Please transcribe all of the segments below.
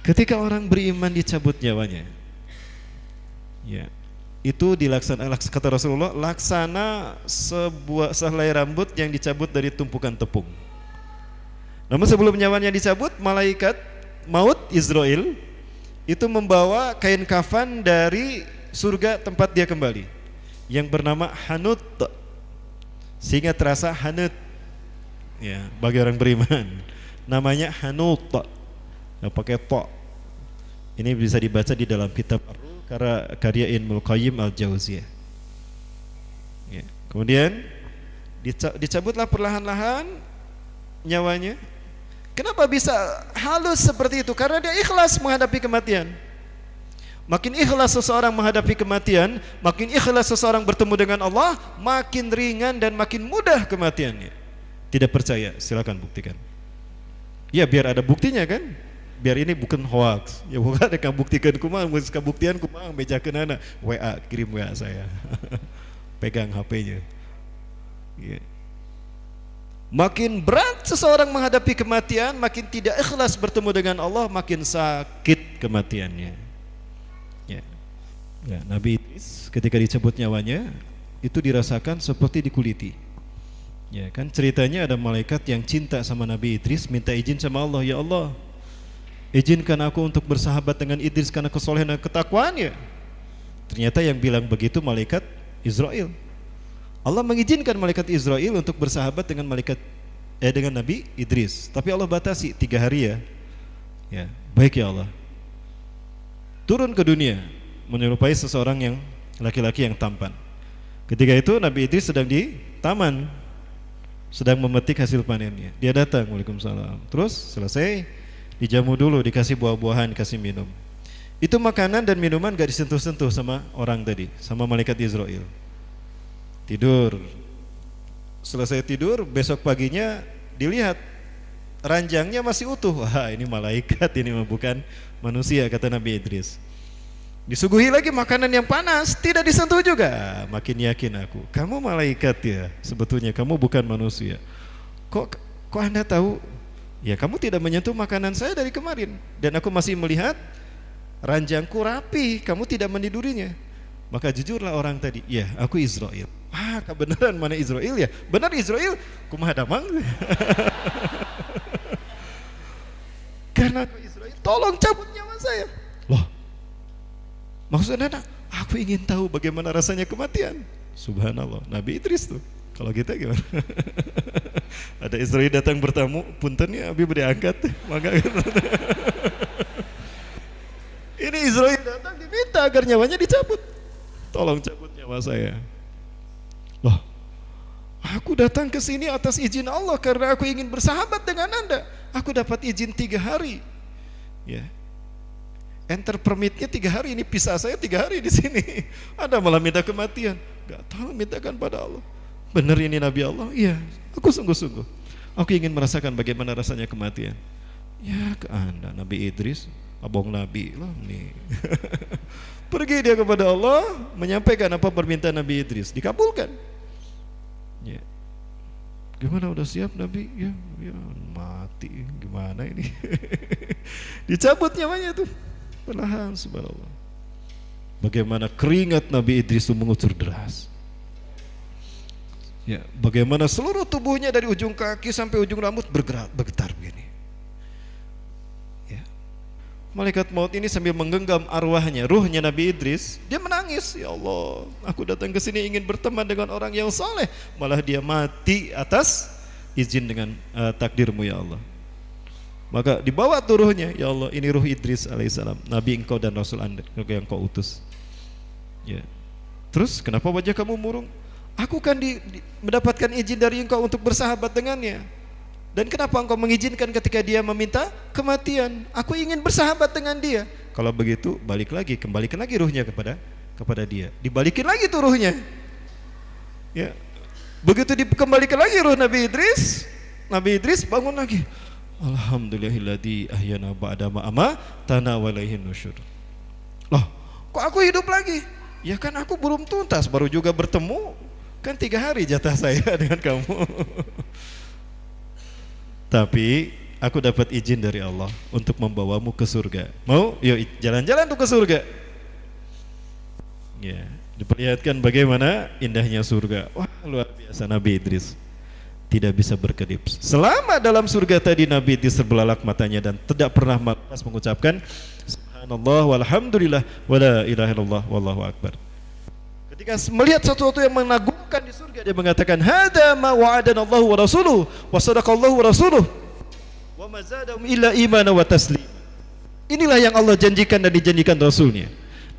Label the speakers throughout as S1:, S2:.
S1: Ketika orang beriman dicabut nyawanya, ya, itu dilaksanakan kata Rasulullah, laksana sebuah sehelai rambut yang dicabut dari tumpukan tepung. Namun sebelum nyawanya dicabut, malaikat maut Israel itu membawa kain kafan dari surga tempat dia kembali, yang bernama Hanut, sehingga terasa Hanut, ya, bagi orang beriman namanya Hanut, ya, pakai to. Ini bisa dibaca di dalam kitab karya Ibnul Qayyim Al-Jauziyah. Ya. Kemudian dicabutlah perlahan-lahan nyawanya. Kenapa bisa halus seperti itu? Karena dia ikhlas menghadapi kematian. Makin ikhlas seseorang menghadapi kematian, makin ikhlas seseorang bertemu dengan Allah, makin ringan dan makin mudah kematiannya. Tidak percaya? Silakan buktikan. Ya, biar ada buktinya kan? Biar ini bukan hoax. Ya bukan ada buktikan kumaha, mun kabuktian kumaha bejakeunana, WA, kirim WA saya. Pegang HP-nya. Ya. Makin berat seseorang menghadapi kematian, makin tidak ikhlas bertemu dengan Allah, makin sakit kematiannya. Ya. Ya, Nabi Idris ketika dicabut nyawanya itu dirasakan seperti dikuliti. Ya kan, ceritanya ada malaikat yang cinta sama Nabi Idris, minta izin sama Allah, ya Allah, izinkan aku untuk bersahabat dengan Idris karena kesolehan dan ketakwaannya. Ternyata yang bilang begitu malaikat Israel. Allah mengizinkan malaikat Israel untuk bersahabat dengan dengan Nabi Idris, tapi Allah batasi 3 hari ya. Ya, baik ya Allah. Turun ke dunia menyerupai seseorang yang laki-laki yang tampan. Ketika itu Nabi Idris sedang di taman, sedang memetik hasil panennya. Dia datang, Waalaikumsalam. Terus selesai, dijamu dulu, dikasih buah-buahan, dikasih minum. Itu makanan dan minuman gak disentuh-sentuh sama orang tadi, sama malaikat Israel. Tidur. Selesai tidur, besok paginya dilihat ranjangnya masih utuh. Wah, ini malaikat, ini bukan manusia, kata Nabi Idris. Disuguhi lagi makanan yang panas, tidak disentuh juga. Makin yakin aku, kamu malaikat ya, sebetulnya kamu bukan manusia. Kok Anda tahu? Ya, kamu tidak menyentuh makanan saya dari kemarin, dan aku masih melihat ranjangku rapi, kamu tidak menidurinya. Maka jujurlah orang tadi, ya aku Israel. Ah, kebenaran mana Israel ya? Benar Israel, kumaha damang. Karena aku Israel, tolong cabut nyawa saya. Loh, maksudnya aku ingin tahu bagaimana rasanya kematian. Subhanallah, Nabi Idris tuh. Kalau kita gimana? Ada Israel datang bertamu, punten ya Abi beri angkat. Maka ini Israel datang diminta agar nyawanya dicabut. Tolong cabut nyawa saya. Loh, aku datang ke sini atas izin Allah karena aku ingin bersahabat dengan Anda. Aku dapat izin 3 hari. Ya. Enter permitnya 3 hari, ini pisah saya 3 hari di sini. Anda malah minta kematian. Gak tahu, mintakan pada Allah. Benar ini Nabi Allah? Iya, aku sungguh-sungguh. Aku ingin merasakan bagaimana rasanya kematian. Ya ke Anda, Nabi Idris, abang Nabi loh nih. Pergi dia kepada Allah, menyampaikan apa permintaan Nabi Idris, dikabulkan. Ya. Gimana udah siap Nabi? Ya, mati. Gimana ini? Dicabut nyawanya tuh. Perlahan, subhanallah. Bagaimana keringat Nabi Idris itu mengucur deras. Ya, bagaimana seluruh tubuhnya dari ujung kaki sampai ujung rambut bergetar begini. Ya. Malaikat maut ini sambil menggenggam arwahnya, ruhnya Nabi Idris, dia menangis. Ya Allah, aku datang ke sini ingin berteman dengan orang yang saleh, malah dia mati atas izin dengan takdirmu ya Allah. Maka dibawa tuh ruhnya, ya Allah, ini ruh Idris alaihissalam, Nabi engkau dan Rasul Anda yang kau utus. Ya. Terus kenapa wajah kamu murung? Aku kan mendapatkan izin dari engkau untuk bersahabat dengannya. Dan kenapa engkau mengizinkan ketika dia meminta kematian? Aku ingin bersahabat dengan dia. Kalau begitu balik lagi, kembalikan lagi ruhnya kepada dia. Dibalikin lagi tuh ruhnya. Ya. Begitu dikembalikan lagi ruh Nabi Idris bangun lagi. Alhamdulillahilladzi ahyana ba'da ma amatana wa ilaihin nusyur. Loh, kok aku hidup lagi? Ya kan aku belum tuntas, baru juga bertemu. Kan 3 hari jatah saya dengan kamu. Tapi aku dapat izin dari Allah untuk membawamu ke surga. Mau? Yuk jalan-jalan tuh ke surga. Ya, diperlihatkan bagaimana indahnya surga. Wah, luar biasa Nabi Idris. Tidak bisa berkedip. Selama dalam surga tadi Nabi Idris terbelalak matanya dan tidak pernah malas mengucapkan subhanallah walhamdulillah wala ilaha illallah wallahu akbar. Ketika melihat sesuatu yang mengagumkan di surga, dia mengatakan hada ma wa'adana Allah wa rasuluhu wa sadaqallahu wa rasuluhu wa ma zadahum illa imana wa taslima. Inilah yang Allah janjikan dan dijanjikan Rasulnya,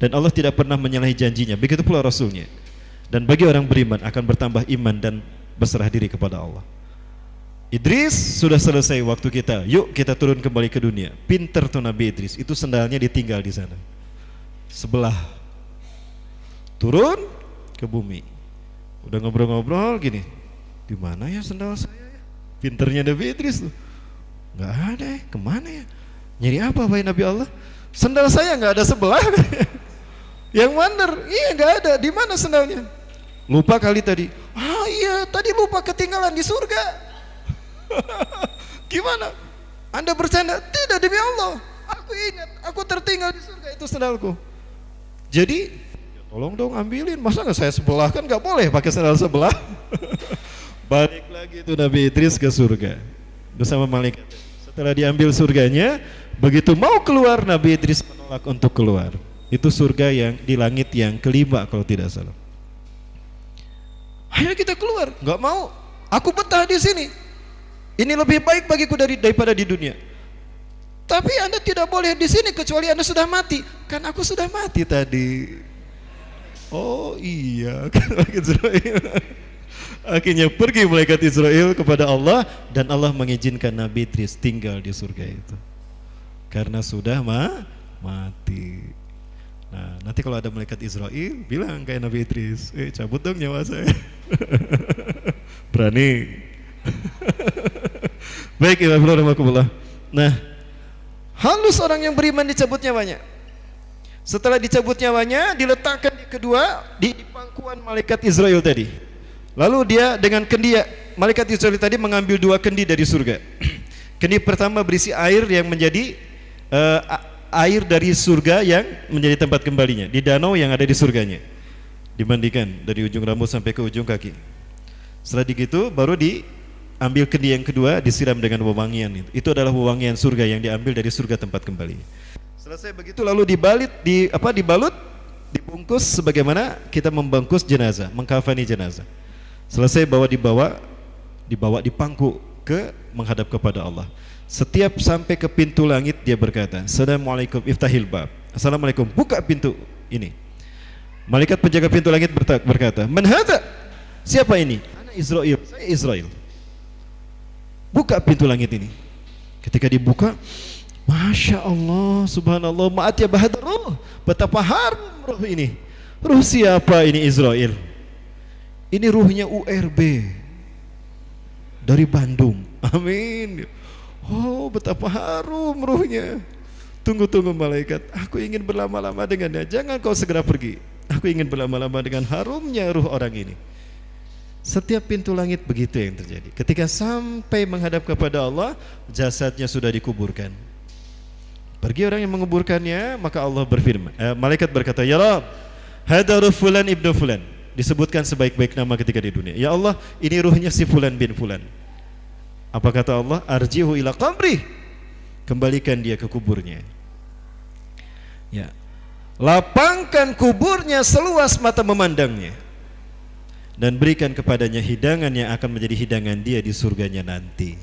S1: dan Allah tidak pernah menyalahi janjinya. Begitu pula Rasulnya. Dan bagi orang beriman akan bertambah iman dan berserah diri kepada Allah. Idris sudah selesai waktu kita. Yuk kita turun kembali ke dunia. Pinter tuh Nabi Idris. Itu sendalnya ditinggal di sana. Sebelah. Turun ke bumi. Udah ngobrol-ngobrol gini. Di mana ya sendal saya ya? Pinternya Nabi Idris tuh. Nggak ada ya. Kemana ya? Nyari apa wahai Nabi Allah? Sendal saya nggak ada sebelah. Yang bener, iya nggak ada. Di mana sendalnya? Lupa kali tadi. Ah iya, tadi lupa ketinggalan di surga. Gimana? Anda bercanda? Tidak, demi Allah. Aku ingat, aku tertinggal di surga, itu sendalku. Jadi tolong dong ambilin. Masa nggak saya sebelah? Kan nggak boleh pakai sendal sebelah. Balik lagi itu Nabi Idris ke surga bersama malaikat. Setelah diambil surganya, begitu mau keluar Nabi Idris menolak untuk keluar. Itu surga yang di langit yang kelima kalau tidak salah. Ayo kita keluar. Nggak mau. Aku betah di sini. Ini lebih baik bagiku daripada di dunia. Tapi Anda tidak boleh di sini kecuali Anda sudah mati. Kan aku sudah mati tadi. Oh iya, malaikat Israel. Akhirnya pergi malaikat Israel kepada Allah, dan Allah mengizinkan Nabi Idris tinggal di surga itu karena sudah mati. Nah, nanti kalau ada malaikat Israel bilang kayak Nabi Idris, cabut dong nyawa saya. Berani. Baik, Alhamdulillah. Nah, halus orang yang beriman dicabut nyawanya. Setelah dicabut nyawanya, diletakkan di pangkuan malaikat Israel tadi. Lalu dia dengan kendi, malaikat Israel tadi mengambil 2 kendi dari surga. Kendi pertama berisi air yang menjadi air dari surga yang menjadi tempat kembalinya di danau yang ada di surganya. Dimandikan dari ujung rambut sampai ke ujung kaki. Setelah itu baru diambil kendi yang kedua, disiram dengan wewangian. Itu adalah wewangian surga yang diambil dari surga tempat kembali. Selesai begitu lalu dibalut, dibungkus sebagaimana kita membungkus jenazah, mengkafani jenazah. Selesai dibawa dipangku ke menghadap kepada Allah. Setiap sampai ke pintu langit dia berkata, Assalamualaikum iftahil bab. Assalamualaikum, buka pintu ini. Malaikat penjaga pintu langit berkata, Man hadza? Siapa ini? Ana Israil, saya Israil. Buka pintu langit ini. Ketika dibuka, Masya Allah, subhanallah, ma'at ya bahadar ruh. Betapa harum ruh ini. Ruh siapa ini Israel? Ini ruhnya URB dari Bandung. Amin. Oh, betapa harum ruhnya. Tunggu malaikat, aku ingin berlama-lama dengannya. Jangan kau segera pergi. Aku ingin berlama-lama dengan harumnya ruh orang ini. Setiap pintu langit begitu yang terjadi. Ketika sampai menghadap kepada Allah, jasadnya sudah dikuburkan. Pergi orang yang menguburkannya, maka Allah berfirman, malaikat berkata, Ya Rabb, hadza ruh fulan ibnu fulan. Disebutkan sebaik-baik nama ketika di dunia. Ya Allah, ini ruhnya si fulan bin fulan. Apa kata Allah? Arjihu ila qabri. Kembalikan dia ke kuburnya. Ya. Lapangkan kuburnya seluas mata memandangnya. Dan berikan kepadanya hidangan yang akan menjadi hidangan dia di surganya nanti.